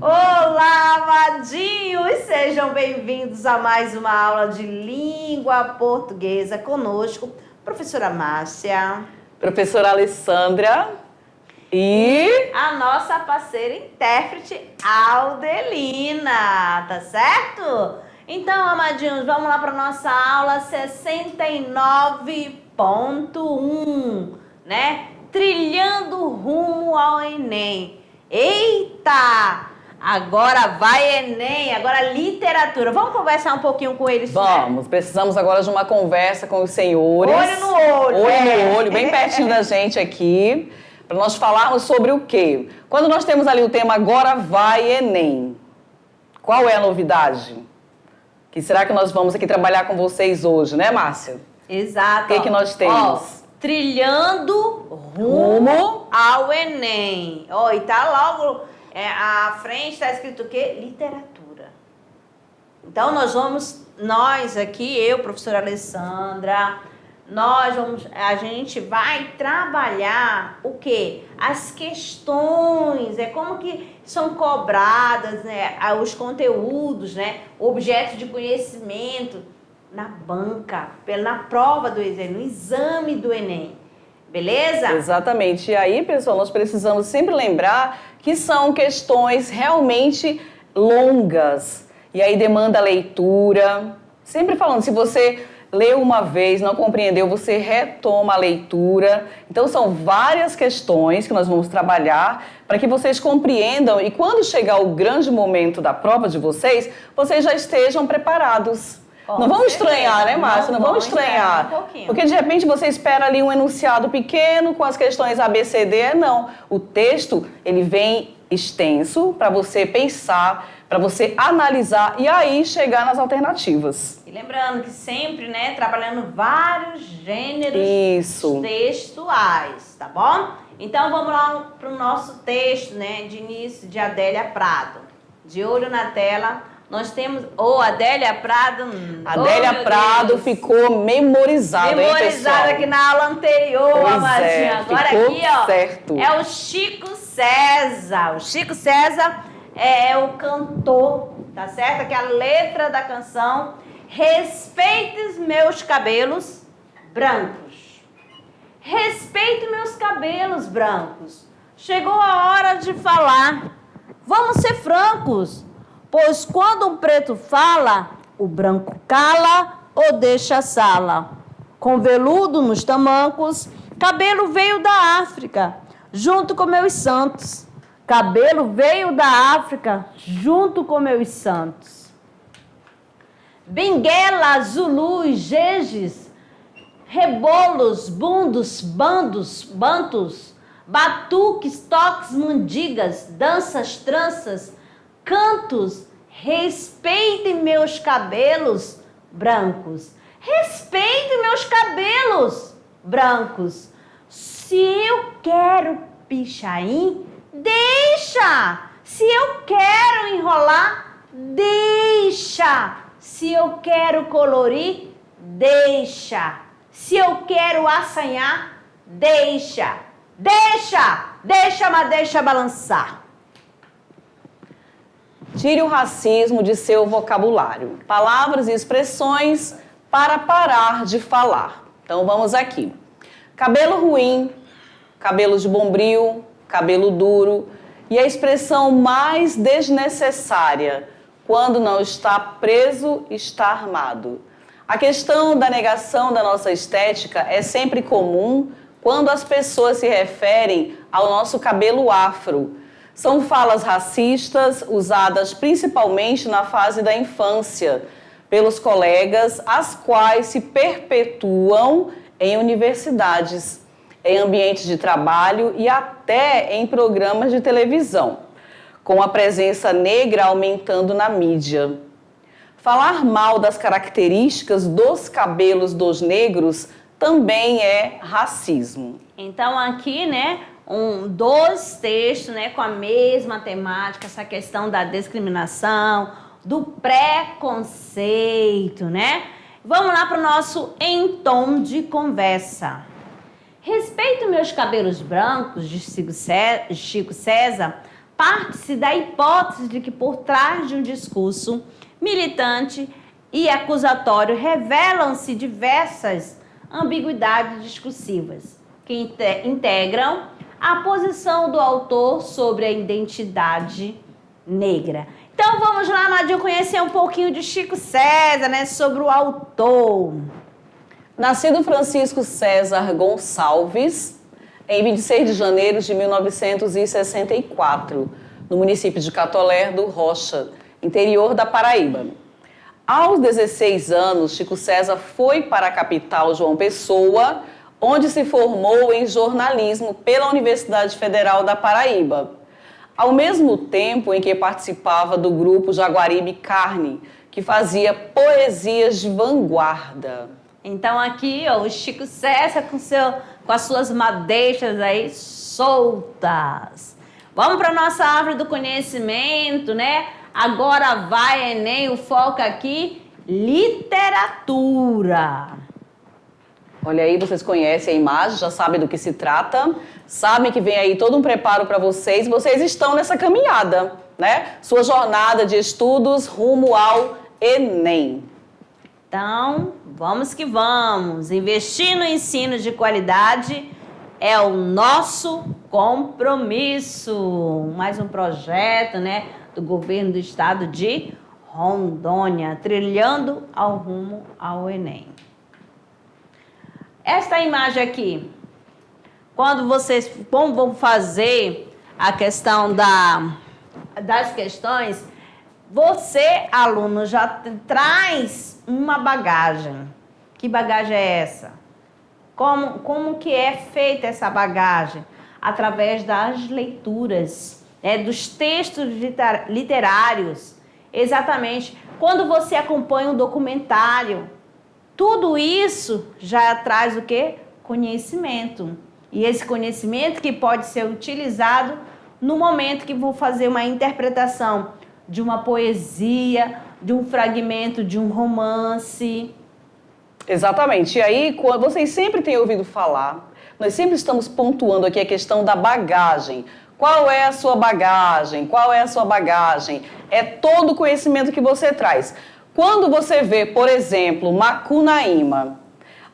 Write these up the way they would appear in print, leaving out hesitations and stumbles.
Olá, amadinhos! Sejam bem-vindos a mais uma aula de língua portuguesa conosco, professora Márcia, professora Alessandra e a nossa parceira intérprete Aldelina, tá certo? Então, amadinhos, vamos lá para nossa aula 69.1, né? Trilhando rumo ao Enem. Eita! Agora vai Enem, agora literatura. Vamos conversar um pouquinho com eles? Vamos, né? Precisamos agora de uma conversa com os senhores. Olho no olho. Olho no olho, bem pertinho da gente aqui, para nós falarmos sobre o quê? Quando nós temos ali o tema Agora vai Enem, qual é a novidade? Que será que nós vamos aqui trabalhar com vocês hoje, né, Márcia? Exato. O que nós temos? Trilhando rumo ao Enem. E tá logo à frente, está escrito o quê? Literatura. Então, nós aqui, eu, professora Alessandra, a gente vai trabalhar o quê? As questões, como que são cobradas, né? Os conteúdos, né? Objetos de conhecimento na banca, na prova do Enem, no exame do Enem. Beleza? Exatamente. E aí, pessoal, nós precisamos sempre lembrar que são questões realmente longas. E aí demanda leitura. Sempre falando, se você leu uma vez, não compreendeu, você retoma a leitura. Então, são várias questões que nós vamos trabalhar para que vocês compreendam e quando chegar o grande momento da prova de vocês, vocês já estejam preparados. Não vamos estranhar, né, Márcia? Não vamos estranhar. Porque, de repente, você espera ali um enunciado pequeno com as questões A, B, C, D. Não. O texto, ele vem extenso para você pensar, para você analisar e aí chegar nas alternativas. E lembrando que sempre, né, trabalhando vários gêneros textuais, tá bom? Então, vamos lá para o nosso texto, né, de início de Adélia Prado. De olho na tela. Nós temos... Adélia Prado... Adélia Prado ficou memorizada, hein, pessoal? Aqui na aula anterior, Amadinha. Agora aqui, certo. É o Chico César. O Chico César é o cantor, tá certo? Aqui a letra da canção. Respeite os meus cabelos brancos. Respeite meus cabelos brancos. Chegou a hora de falar. Vamos ser francos. Pois quando um preto fala, o branco cala ou deixa a sala. Com veludo nos tamancos, cabelo veio da África, junto com meus santos. Cabelo veio da África, junto com meus santos. Benguela, Zulus, Jejes, rebolos, bundos, bandos, bantus, batuques, toques, mandigas, danças, tranças, cantos, respeitem meus cabelos brancos. Respeitem meus cabelos brancos. Se eu quero pichain, deixa. Se eu quero enrolar, deixa. Se eu quero colorir, deixa. Se eu quero assanhar, deixa. Deixa, mas deixa balançar. Tire o racismo de seu vocabulário. Palavras e expressões para parar de falar. Então vamos aqui. Cabelo ruim, cabelo de bombril, cabelo duro. E a expressão mais desnecessária, quando não está preso, está armado. A questão da negação da nossa estética é sempre comum quando as pessoas se referem ao nosso cabelo afro. São falas racistas usadas principalmente na fase da infância pelos colegas, as quais se perpetuam em universidades, em ambientes de trabalho e até em programas de televisão, com a presença negra aumentando na mídia. Falar mal das características dos cabelos dos negros também é racismo. Então aqui, né, dois textos, né, com a mesma temática, essa questão da discriminação, do preconceito, né? Vamos lá para o nosso em tom de conversa. Respeito meus cabelos brancos, de Chico César, parte-se da hipótese de que por trás de um discurso militante e acusatório revelam-se diversas ambiguidades discursivas que integram a posição do autor sobre a identidade negra. Então vamos lá, Madil, conhecer um pouquinho de Chico César, né, sobre o autor. Nascido Francisco César Gonçalves, em 26 de janeiro de 1964, no município de Catolé do Rocha, interior da Paraíba. Aos 16 anos, Chico César foi para a capital João Pessoa, onde se formou em jornalismo pela Universidade Federal da Paraíba, ao mesmo tempo em que participava do grupo Jaguaribe Carne, que fazia poesias de vanguarda. Então aqui, ó, o Chico César com as suas madeixas aí soltas. Vamos para a nossa árvore do conhecimento, né? Agora vai, Enem, o foco aqui, literatura. Olha aí, vocês conhecem a imagem, já sabem do que se trata, sabem que vem aí todo um preparo para vocês estão nessa caminhada, né? Sua jornada de estudos rumo ao Enem. Então, vamos que vamos. Investir no ensino de qualidade é o nosso compromisso. Mais um projeto, né, do governo do estado de Rondônia, trilhando ao rumo ao Enem. Esta imagem aqui, quando vocês vão fazer a questão das questões, você, aluno, já traz uma bagagem. Que bagagem é essa? Como que é feita essa bagagem? Através das leituras, né, dos textos literários. Exatamente. Quando você acompanha um documentário, tudo isso já traz o quê? Conhecimento. E esse conhecimento que pode ser utilizado no momento que vou fazer uma interpretação de uma poesia, de um fragmento de um romance. Exatamente. E aí, vocês sempre têm ouvido falar, nós sempre estamos pontuando aqui a questão da bagagem. Qual é a sua bagagem? Qual é a sua bagagem? É todo o conhecimento que você traz. Quando você vê, por exemplo, Macunaíma,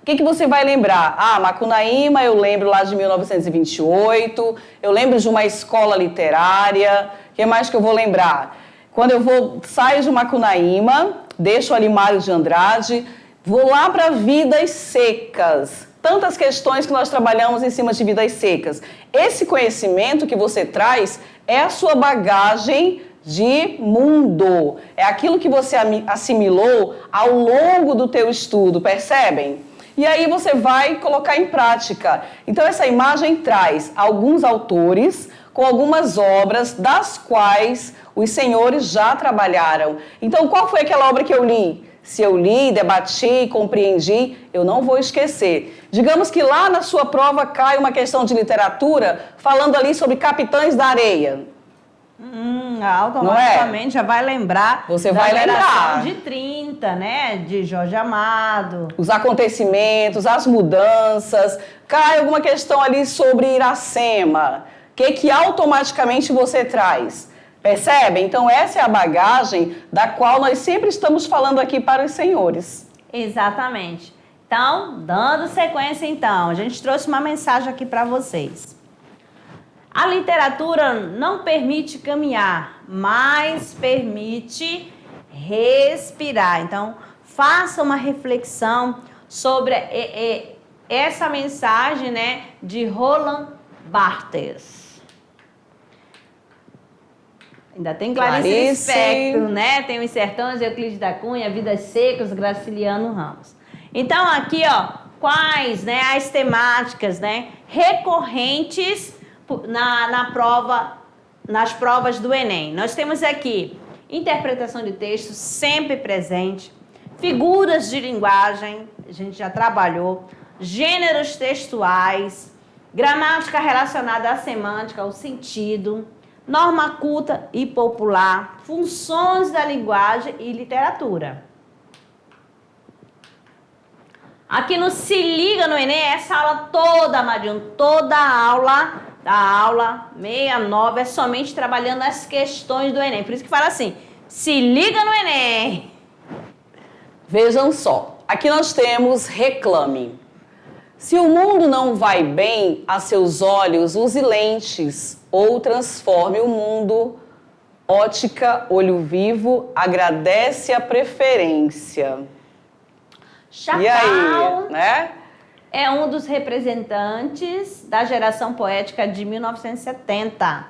o que você vai lembrar? Ah, Macunaíma, eu lembro lá de 1928, eu lembro de uma escola literária, o que mais que eu vou lembrar? Quando eu saio de Macunaíma, deixo ali Mário de Andrade, vou lá para Vidas Secas. Tantas questões que nós trabalhamos em cima de vidas secas. Esse conhecimento que você traz é a sua bagagem de mundo. É aquilo que você assimilou ao longo do teu estudo, percebem? E aí você vai colocar em prática. Então essa imagem traz alguns autores com algumas obras das quais os senhores já trabalharam. Então qual foi aquela obra que eu li? Se eu li, debati, compreendi, eu não vou esquecer. Digamos que lá na sua prova cai uma questão de literatura falando ali sobre Capitães da Areia. Automaticamente já vai lembrar. Você vai lembrar de 30, né? De Jorge Amado. Os acontecimentos, as mudanças. Cai alguma questão ali sobre Iracema. O que automaticamente você traz? Percebe? Então essa é a bagagem da qual nós sempre estamos falando aqui para os senhores. Exatamente. Então, dando sequência então, a gente trouxe uma mensagem aqui para vocês. A literatura não permite caminhar, mas permite respirar. Então, faça uma reflexão sobre essa mensagem, né, de Roland Barthes. Ainda tem Clarice Lispector, né? Tem Os Sertões, Euclides da Cunha, Vidas Secas, Graciliano Ramos. Então, aqui, ó, quais, né, as temáticas, né, recorrentes nas provas do Enem. Nós temos aqui interpretação de texto sempre presente, figuras de linguagem, a gente já trabalhou, gêneros textuais, gramática relacionada à semântica, ao sentido, norma culta e popular, funções da linguagem e literatura. Aqui no Se Liga no Enem, essa aula toda, Madinho, toda a aula da aula 69 é somente trabalhando as questões do Enem. Por isso que fala assim, se liga no Enem. Vejam só, aqui nós temos reclame. Se o mundo não vai bem a seus olhos, use lentes ou transforme o mundo. Ótica, olho vivo, agradece a preferência. Chacal E aí, né? é um dos representantes da geração poética de 1970.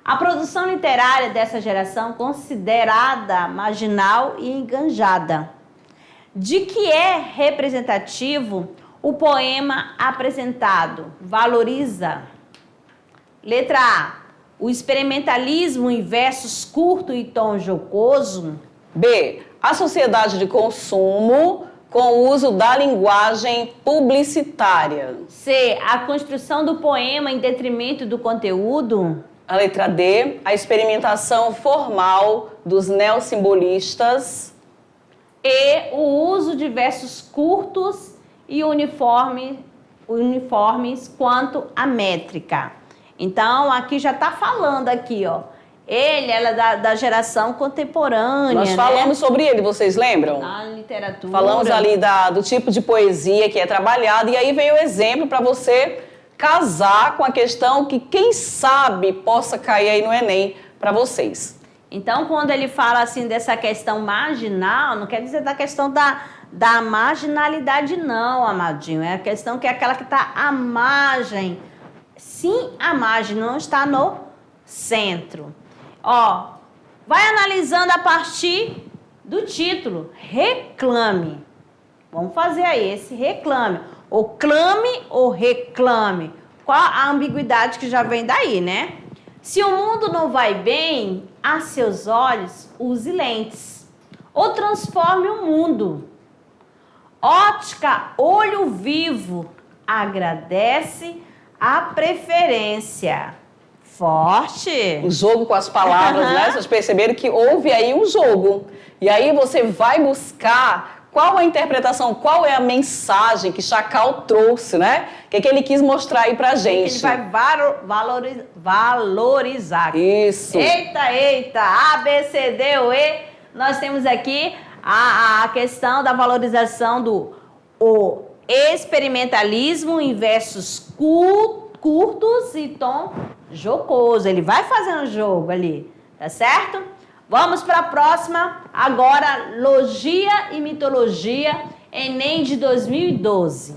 A produção literária dessa geração considerada marginal e enganjada. De que é representativo o poema apresentado? Valoriza. Letra A. O experimentalismo em versos curto e tom jocoso. B. A sociedade de consumo com o uso da linguagem publicitária. C. A construção do poema em detrimento do conteúdo. A letra D. A experimentação formal dos neossimbolistas. E. O uso de versos curtos e uniformes quanto à métrica. Então, aqui já está falando aqui, ó. Ela é da geração contemporânea, Nós falamos sobre ele, vocês lembram? Na literatura. Falamos ali do tipo de poesia que é trabalhada, e aí veio o exemplo para você casar com a questão que, quem sabe, possa cair aí no Enem para vocês. Então, quando ele fala assim dessa questão marginal, não quer dizer da questão da marginalidade, não, amadinho. É a questão que é aquela que está à margem. Sim, à margem, não está no centro. Ó, vai analisando a partir do título, reclame. Vamos fazer aí esse reclame. Ou clame ou reclame. Qual a ambiguidade que já vem daí, né? Se o mundo não vai bem, a seus olhos, use lentes. Ou transforme o mundo. Ótica, olho vivo, agradece a preferência. Forte. O jogo com as palavras, né? Vocês perceberam que houve aí um jogo. E aí você vai buscar qual a interpretação, qual é a mensagem que Chacal trouxe, né? O que ele quis mostrar aí pra gente. Ele vai valorizar. Isso. Eita, A, B, C, D, O, E. Nós temos aqui a questão da valorização do experimentalismo em versos curtos e tom jocoso. Ele vai fazendo jogo ali, tá certo? Vamos para a próxima. Agora, Logia e Mitologia, Enem de 2012.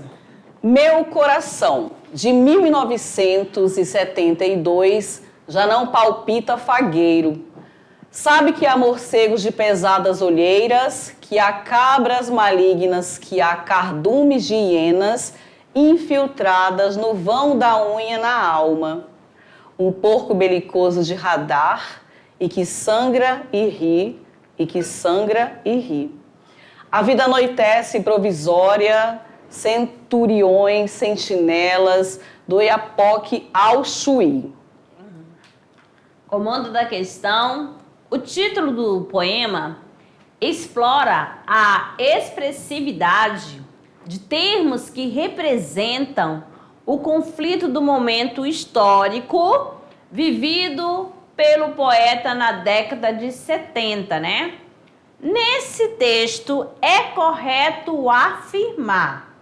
Meu coração, de 1972, já não palpita fagueiro. Sabe que há morcegos de pesadas olheiras, que há cabras malignas, que há cardumes de hienas infiltradas no vão da unha na alma. Um porco belicoso de radar, e que sangra e ri, e que sangra e ri. A vida anoitece provisória, centuriões, sentinelas, do Iapoque ao Chuí. Comando da questão. O título do poema explora a expressividade de termos que representam o conflito do momento histórico vivido pelo poeta na década de 70, né? Nesse texto é correto afirmar.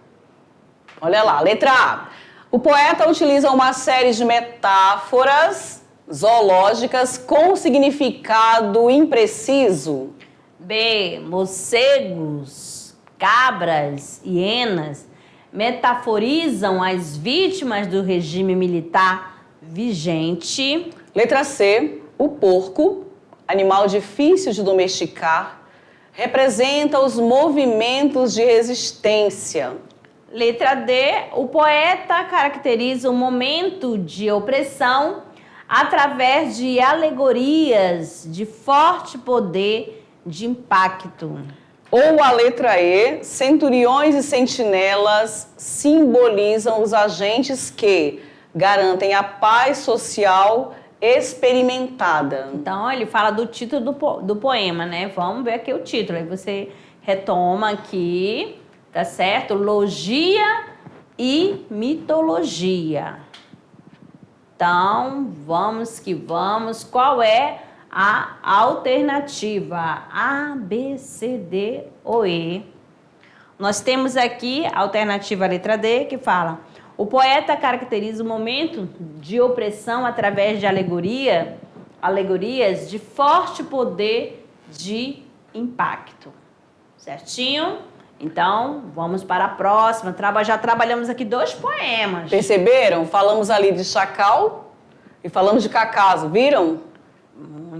Olha lá, letra A. O poeta utiliza uma série de metáforas zoológicas com significado impreciso. B. Morcegos, cabras, hienas metaforizam as vítimas do regime militar vigente. Letra C. O porco, animal difícil de domesticar, representa os movimentos de resistência. Letra D. O poeta caracteriza o momento de opressão através de alegorias de forte poder de impacto. Ou a letra E, centuriões e sentinelas simbolizam os agentes que garantem a paz social experimentada. Então, ele fala do título do poema, né? Vamos ver aqui o título. Aí você retoma aqui, tá certo? Logia e Mitologia. Então, vamos que vamos. Qual é a alternativa? A, B, C, D ou E? Nós temos aqui a alternativa letra D, que fala: o poeta caracteriza o momento de opressão através de alegorias de forte poder de impacto. Certinho? Então, vamos para a próxima. Já trabalhamos aqui 2 poemas. Perceberam? Falamos ali de chacal e falamos de cacaso, viram?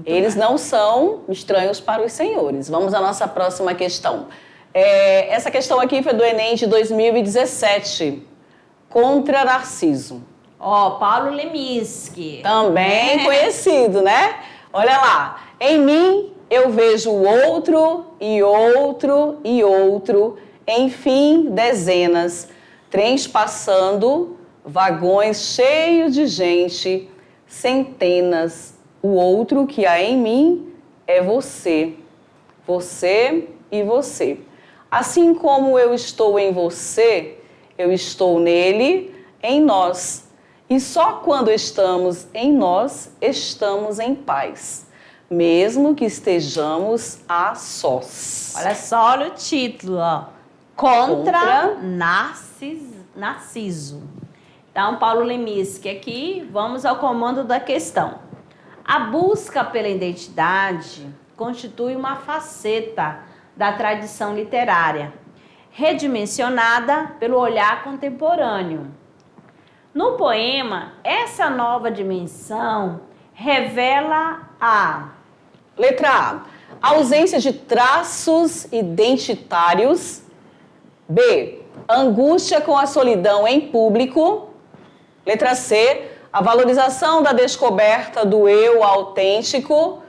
Eles não são estranhos para os senhores. Vamos à nossa próxima questão. Essa questão aqui foi do Enem de 2017. Contra Narciso. Paulo Leminski. Também conhecido, né? Olha lá. Em mim eu vejo outro e outro e outro. Enfim, dezenas. Trens passando, vagões cheios de gente. Centenas. O outro que há em mim é você. Você e você. Assim como eu estou em você, eu estou nele, em nós. E só quando estamos em nós, estamos em paz. Mesmo que estejamos a sós. Olha só, olha o título, ó. Contra Narciso. Então, Paulo Leminski aqui, vamos ao comando da questão. A busca pela identidade constitui uma faceta da tradição literária, redimensionada pelo olhar contemporâneo. No poema, essa nova dimensão revela a... Letra A. Ausência de traços identitários. B. Angústia com a solidão em público. Letra C. A valorização da descoberta do eu autêntico.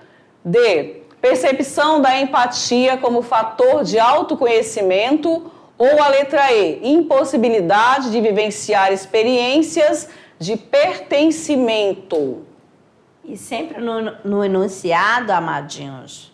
D. Percepção da empatia como fator de autoconhecimento. Ou a letra E. Impossibilidade de vivenciar experiências de pertencimento. E sempre no enunciado, amadinhos,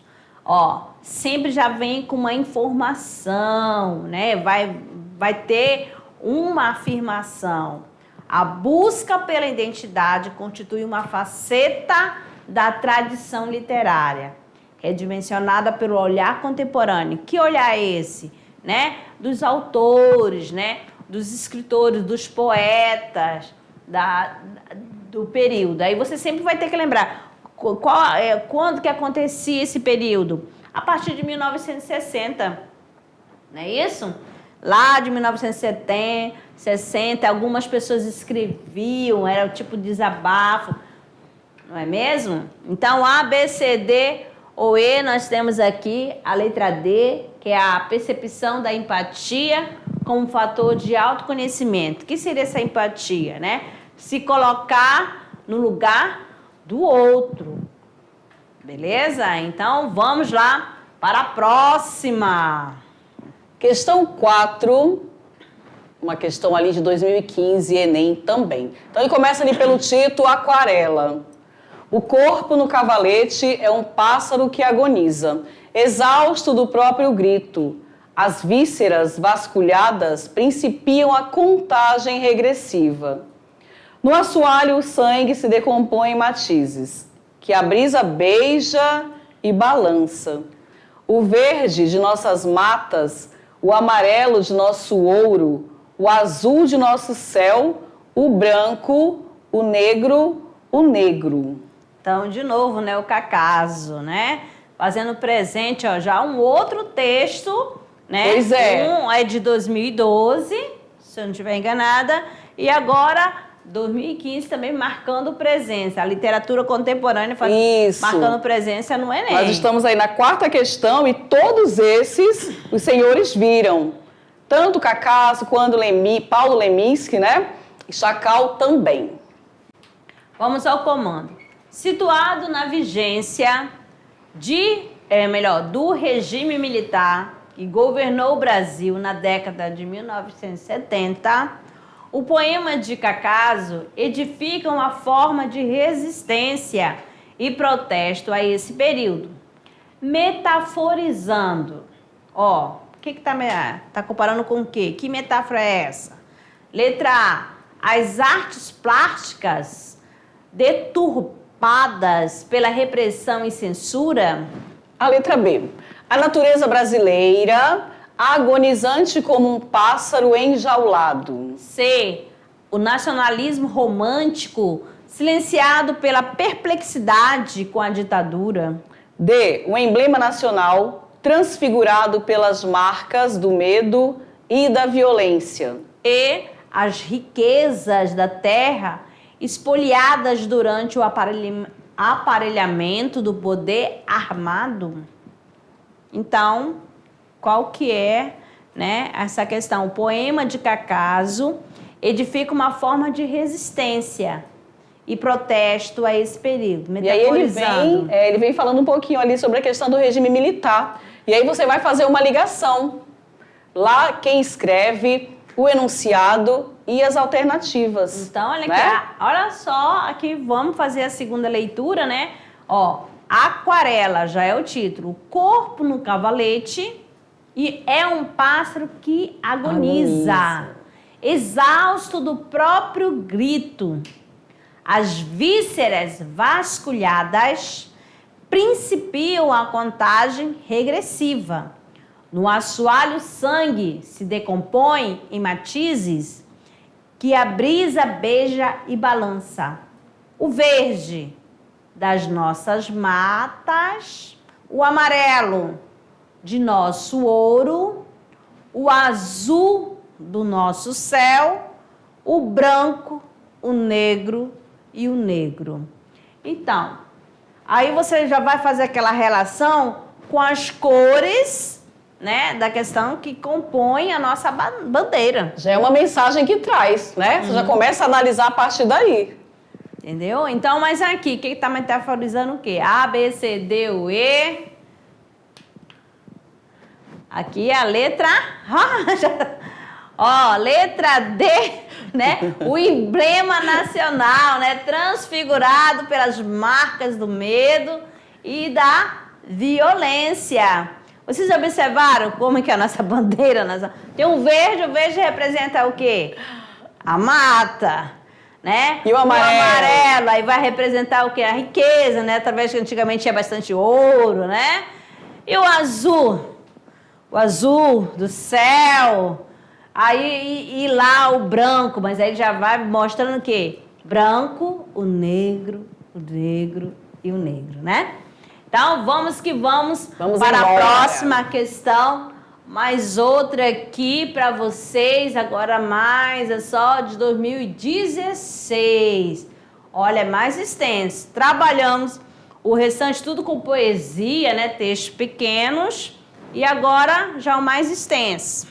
sempre já vem com uma informação, né? Vai ter uma afirmação. A busca pela identidade constitui uma faceta da tradição literária, redimensionada pelo olhar contemporâneo. Que olhar é esse? Né? Dos autores, né? Dos escritores, dos poetas, do período. Aí você sempre vai ter que lembrar quando que acontecia esse período. A partir de 1960, não é isso? Lá de 1970, 60, algumas pessoas escreviam, era o tipo de desabafo, não é mesmo? Então, A, B, C, D ou E, nós temos aqui a letra D, que é a percepção da empatia como fator de autoconhecimento. O que seria essa empatia, né? Se colocar no lugar do outro. Beleza? Então, vamos lá para a próxima. Questão 4, uma questão ali de 2015, Enem também. Então, ele começa ali pelo título Aquarela. O corpo no cavalete é um pássaro que agoniza, exausto do próprio grito. As vísceras vasculhadas principiam a contagem regressiva. No assoalho, o sangue se decompõe em matizes, que a brisa beija e balança. O verde de nossas matas, o amarelo de nosso ouro, o azul de nosso céu, o branco, o negro, o negro. Então, de novo, né, o Cacaso, né? Fazendo presente, já um outro texto, né? Pois é. Um é de 2012, se eu não estiver enganada, e agora 2015 também marcando presença. A literatura contemporânea marcando presença no Enem. Nós estamos aí na 4ª questão e todos esses os senhores viram. Tanto Cacaso quanto Paulo Leminski, né? E Chacal também. Vamos ao comando. Situado na vigência do regime militar que governou o Brasil na década de 1970, o poema de Cacaso edifica uma forma de resistência e protesto a esse período, metaforizando. O que tá comparando com o quê? Que metáfora é essa? Letra A. As artes plásticas deturpadas pela repressão e censura? A letra B. A natureza brasileira, agonizante como um pássaro enjaulado. C. O nacionalismo romântico, silenciado pela perplexidade com a ditadura. D. O emblema nacional, transfigurado pelas marcas do medo e da violência. E. As riquezas da terra, espoliadas durante o aparelhamento do poder armado. Então, qual que é, né, essa questão? O poema de Cacaso edifica uma forma de resistência e protesto a esse período, E aí ele vem falando um pouquinho ali sobre a questão do regime militar. E aí você vai fazer uma ligação. Lá quem escreve o enunciado e as alternativas. Então, olha né? aqui, olha só, aqui vamos fazer a segunda leitura, né? Ó, Aquarela já é o título. Corpo no cavalete e é um pássaro que agoniza. Exausto do próprio grito. As vísceras vasculhadas principiam a contagem regressiva. No assoalho, o sangue se decompõe em matizes que a brisa beija e balança. O verde das nossas matas, o amarelo de nosso ouro, o azul do nosso céu, o branco, o negro e o negro. Então, aí você já vai fazer aquela relação com as cores, né, da questão que compõe a nossa bandeira. Já é uma mensagem que traz, né? Você já começa a analisar a partir daí. Entendeu? Então, mas aqui, que está metaforizando o quê? A, B, C, D, U, E. Aqui é a letra... Ó, letra D, né? O emblema nacional, né? Transfigurado pelas marcas do medo e da violência. Vocês observaram como é que é a nossa bandeira? Tem um verde, o verde representa o quê? A mata, né? E o amarelo? O amarelo, aí vai representar o quê? A riqueza, né? Através que antigamente tinha bastante ouro, né? E o azul do céu. Aí, e lá o branco, mas aí já vai mostrando o quê? Branco, o negro e o negro, né? Então, vamos que vamos para embora. A próxima questão. Mais outra aqui para vocês, agora mais, é só de 2016. Olha, é mais extenso. Trabalhamos o restante tudo com poesia, né? Textos pequenos. E agora já o mais extenso.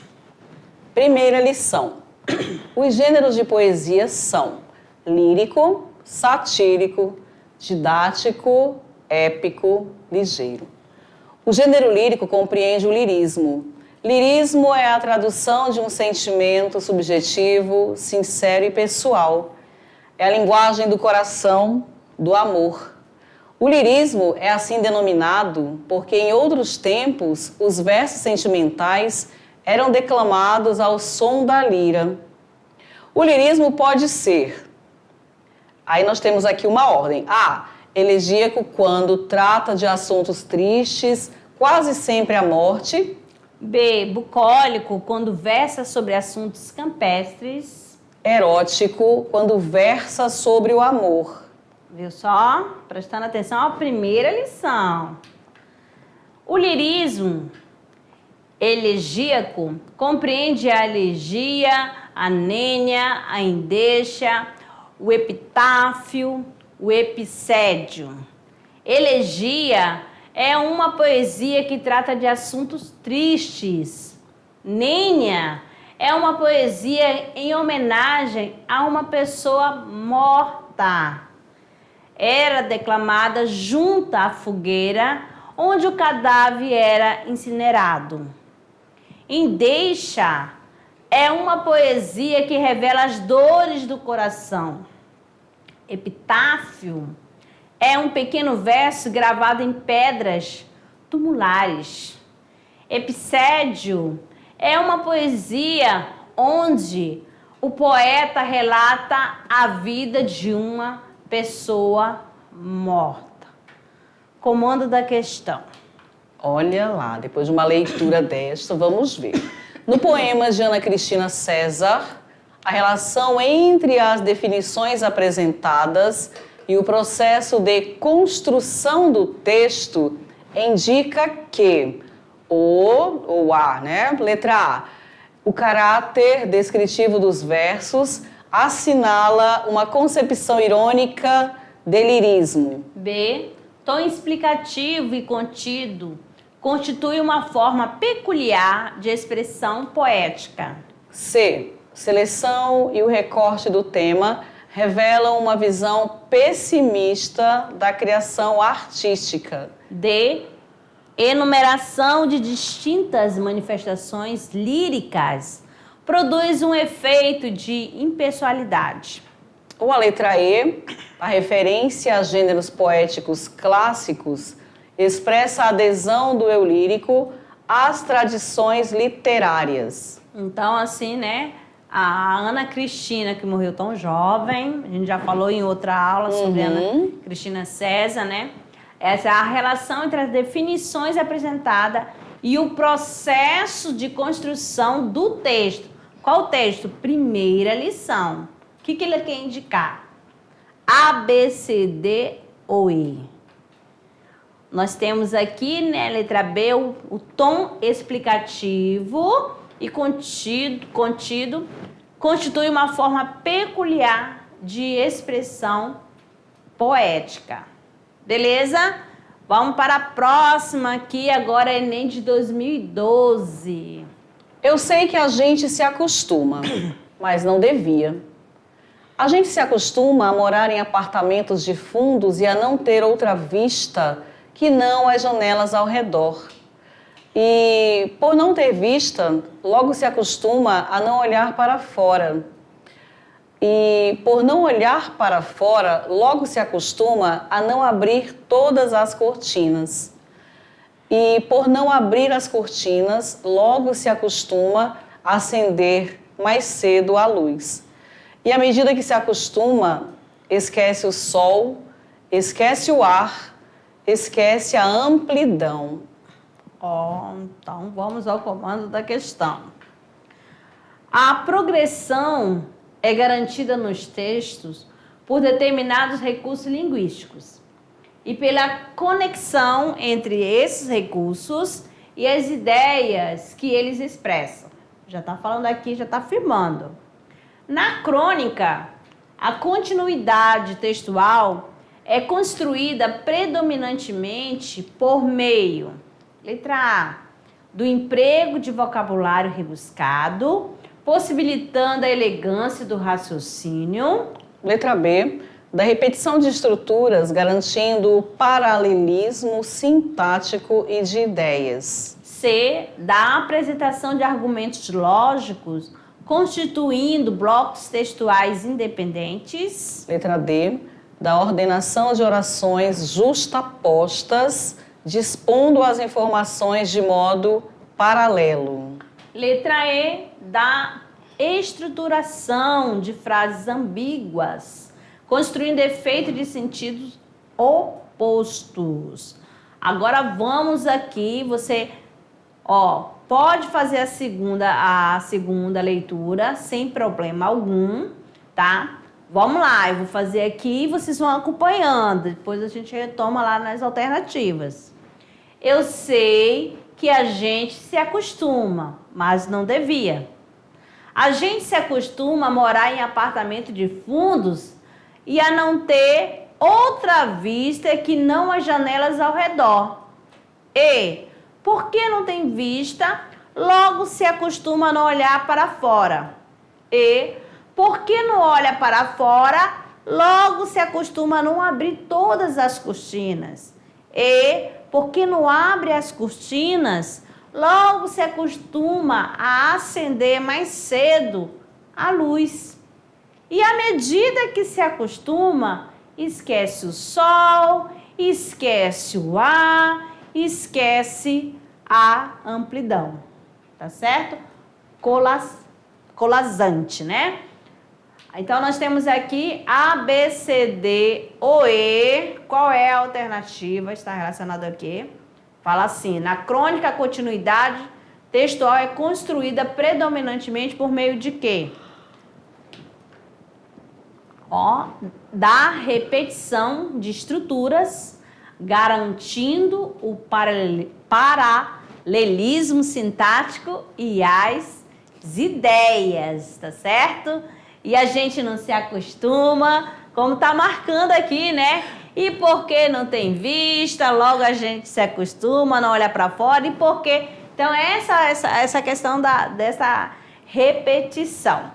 Primeira lição. Os gêneros de poesia são lírico, satírico, didático, épico, ligeiro. O gênero lírico compreende o lirismo. Lirismo é a tradução de um sentimento subjetivo, sincero e pessoal. É a linguagem do coração, do amor. O lirismo é assim denominado porque em outros tempos os versos sentimentais eram declamados ao som da lira. O lirismo pode ser... Aí nós temos aqui uma ordem. A. Elegíaco quando trata de assuntos tristes, quase sempre a morte. B. Bucólico quando versa sobre assuntos campestres. Erótico quando versa sobre o amor. Viu só? Prestando atenção à primeira lição. O lirismo elegíaco compreende a elegia, a nênia, a endecha, o epitáfio, o epicédio. Elegia é uma poesia que trata de assuntos tristes. Nênia é uma poesia em homenagem a uma pessoa morta. Era declamada junto à fogueira, onde o cadáver era incinerado. Endecha é uma poesia que revela as dores do coração. Epitáfio é um pequeno verso gravado em pedras tumulares. Epicédio é uma poesia onde o poeta relata a vida de uma pessoa morta. Comando da questão. Olha lá, depois de uma leitura desta, vamos ver. No poema de Ana Cristina César, a relação entre as definições apresentadas e o processo de construção do texto indica que letra A, o caráter descritivo dos versos assinala uma concepção irônica de lirismo. B, tom explicativo e contido constitui uma forma peculiar de expressão poética. C, seleção e o recorte do tema revelam uma visão pessimista da criação artística. D, enumeração de distintas manifestações líricas produz um efeito de impessoalidade. Ou a letra E, a referência a gêneros poéticos clássicos expressa a adesão do eu lírico às tradições literárias. Então, assim, né? A Ana Cristina, que morreu tão jovem, a gente já falou em outra aula sobre a Ana Cristina César, né? Essa é a relação entre as definições apresentadas e o processo de construção do texto. Qual o texto? Primeira lição. O que ele quer indicar? A, B, C, D ou E. Nós temos aqui, né, letra B, o tom explicativo e contido constitui uma forma peculiar de expressão poética. Beleza? Vamos para a próxima aqui, agora é Enem de 2012. Eu sei que a gente se acostuma, mas não devia. A gente se acostuma a morar em apartamentos de fundos e a não ter outra vista que não as janelas ao redor. E, por não ter vista, logo se acostuma a não olhar para fora. E, por não olhar para fora, logo se acostuma a não abrir todas as cortinas. E, por não abrir as cortinas, logo se acostuma a acender mais cedo a luz. E, à medida que se acostuma, esquece o sol, esquece o ar, esquece a amplidão. Então vamos ao comando da questão. A progressão é garantida nos textos por determinados recursos linguísticos e pela conexão entre esses recursos e as ideias que eles expressam. Já está falando aqui, já está afirmando. Na crônica, a continuidade textual é construída predominantemente por meio, letra A, do emprego de vocabulário rebuscado, possibilitando a elegância do raciocínio. Letra B, da repetição de estruturas, garantindo o paralelismo sintático e de ideias. C, da apresentação de argumentos lógicos, constituindo blocos textuais independentes. Letra D, da ordenação de orações justapostas, dispondo as informações de modo paralelo. Letra E, da estruturação de frases ambíguas, construindo efeito de sentidos opostos. Agora vamos aqui, você, pode fazer a segunda leitura sem problema algum, tá? Vamos lá, eu vou fazer aqui e vocês vão acompanhando. Depois a gente retoma lá nas alternativas. Eu sei que a gente se acostuma, mas não devia. A gente se acostuma a morar em apartamento de fundos e a não ter outra vista que não as janelas ao redor. E, porque não tem vista, logo se acostuma a não olhar para fora. E, porque não olha para fora, logo se acostuma a não abrir todas as cortinas. E, porque não abre as cortinas, logo se acostuma a acender mais cedo a luz. E à medida que se acostuma, esquece o sol, esquece o ar, esquece a amplidão. Tá certo? Colazante, né? Então, nós temos aqui A, B, C, D, O, E. Qual é a alternativa? Está relacionado aqui. Fala assim, na crônica, a continuidade textual é construída predominantemente por meio de quê? Ó, da repetição de estruturas, garantindo o paralelismo sintático e as ideias, tá certo? E a gente não se acostuma, como tá marcando aqui, né? E porque não tem vista, logo a gente se acostuma, não olha para fora. E porque... Então, essa questão dessa repetição,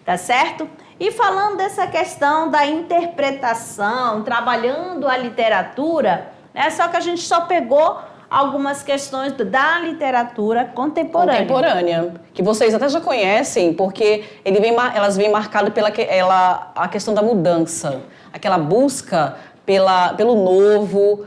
tá certo? E falando dessa questão da interpretação, trabalhando a literatura, né? Só que a gente só pegou algumas questões da literatura contemporânea. Que vocês até já conhecem, porque elas vêm marcadas pela a questão da mudança, aquela busca pelo novo,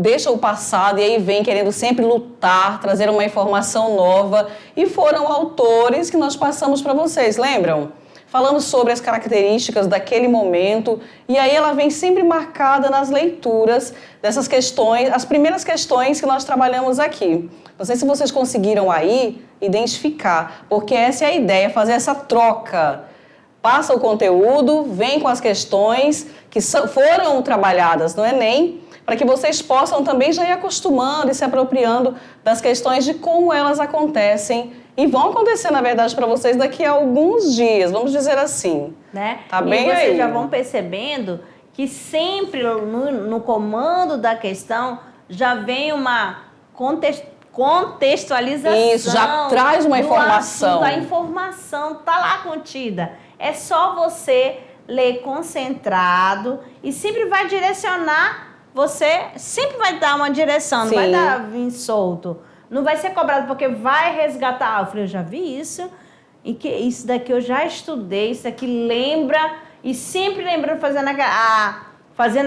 deixa o passado e aí vem querendo sempre lutar, trazer uma informação nova. E foram autores que nós passamos para vocês, lembram? Falamos sobre as características daquele momento e aí ela vem sempre marcada nas leituras dessas questões, as primeiras questões que nós trabalhamos aqui. Não sei se vocês conseguiram aí identificar, porque essa é a ideia, fazer essa troca. Passa o conteúdo, vem com as questões que foram trabalhadas no Enem, para que vocês possam também já ir acostumando e se apropriando das questões de como elas acontecem e vão acontecer, na verdade, para vocês daqui a alguns dias, vamos dizer assim. Né? Tá bem aí. E vocês já vão percebendo que sempre no comando da questão já vem uma contextualização. Isso, já traz uma informação. A informação está lá contida. É só você ler concentrado e sempre vai direcionar, você sempre vai dar uma direção, não vai vir solto. Não vai ser cobrado porque vai resgatar. Eu falei, eu já vi isso, e que isso daqui eu já estudei, isso aqui lembra, e sempre lembrando, fazendo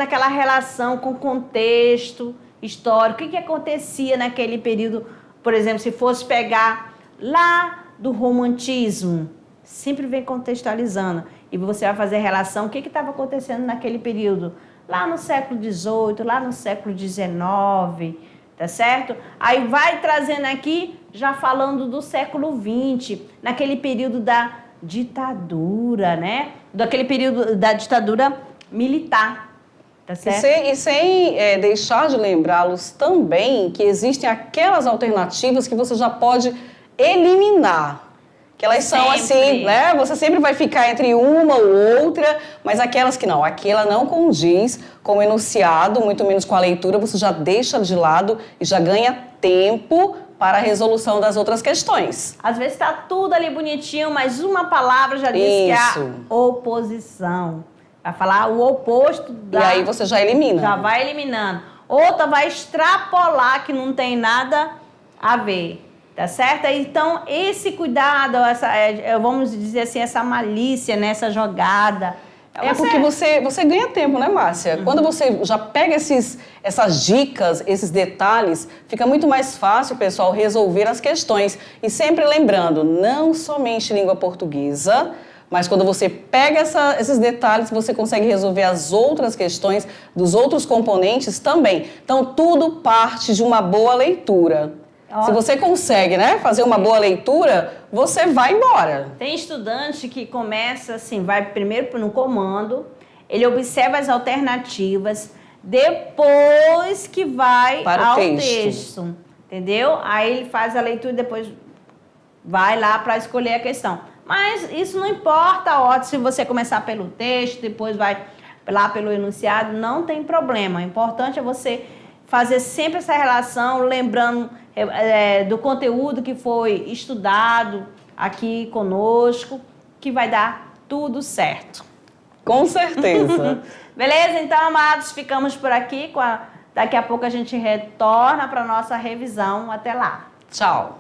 aquela relação com o contexto histórico, o que acontecia naquele período, por exemplo, se fosse pegar lá do romantismo, sempre vem contextualizando, e você vai fazer relação, o que estava acontecendo naquele período, lá no século XVIII, lá no século XIX, tá certo? Aí vai trazendo aqui, já falando do século XX, naquele período da ditadura, né? Daquele período da ditadura militar, tá certo? E sem deixar de lembrá-los também que existem aquelas alternativas que você já pode eliminar. Que elas são assim, né? Você sempre vai ficar entre uma ou outra, mas aquelas que não, aquela não condiz com o enunciado, muito menos com a leitura, você já deixa de lado e já ganha tempo para a resolução das outras questões. Às vezes está tudo ali bonitinho, mas uma palavra já diz que é a oposição. Vai falar o oposto da... E aí você já elimina. Já vai eliminando. Outra vai extrapolar que não tem nada a ver. Tá certo? Então, esse cuidado, vamos dizer assim, essa malícia, né? Essa jogada. Porque você ganha tempo, né, Márcia? Uhum. Quando você já pega essas dicas, esses detalhes, fica muito mais fácil, pessoal, resolver as questões. E sempre lembrando, não somente língua portuguesa, mas quando você pega esses detalhes, você consegue resolver as outras questões dos outros componentes também. Então, tudo parte de uma boa leitura. Se você consegue, né, fazer uma boa leitura, você vai embora. Tem estudante que começa assim, vai primeiro no comando, ele observa as alternativas, depois que vai ao texto, entendeu? Aí ele faz a leitura e depois vai lá para escolher a questão. Mas isso não importa a ordem, se você começar pelo texto, depois vai lá pelo enunciado, não tem problema. O importante é você fazer sempre essa relação, lembrando do conteúdo que foi estudado aqui conosco, que vai dar tudo certo. Com certeza. Beleza? Então, amados, ficamos por aqui. Daqui a pouco a gente retorna para a nossa revisão. Até lá. Tchau.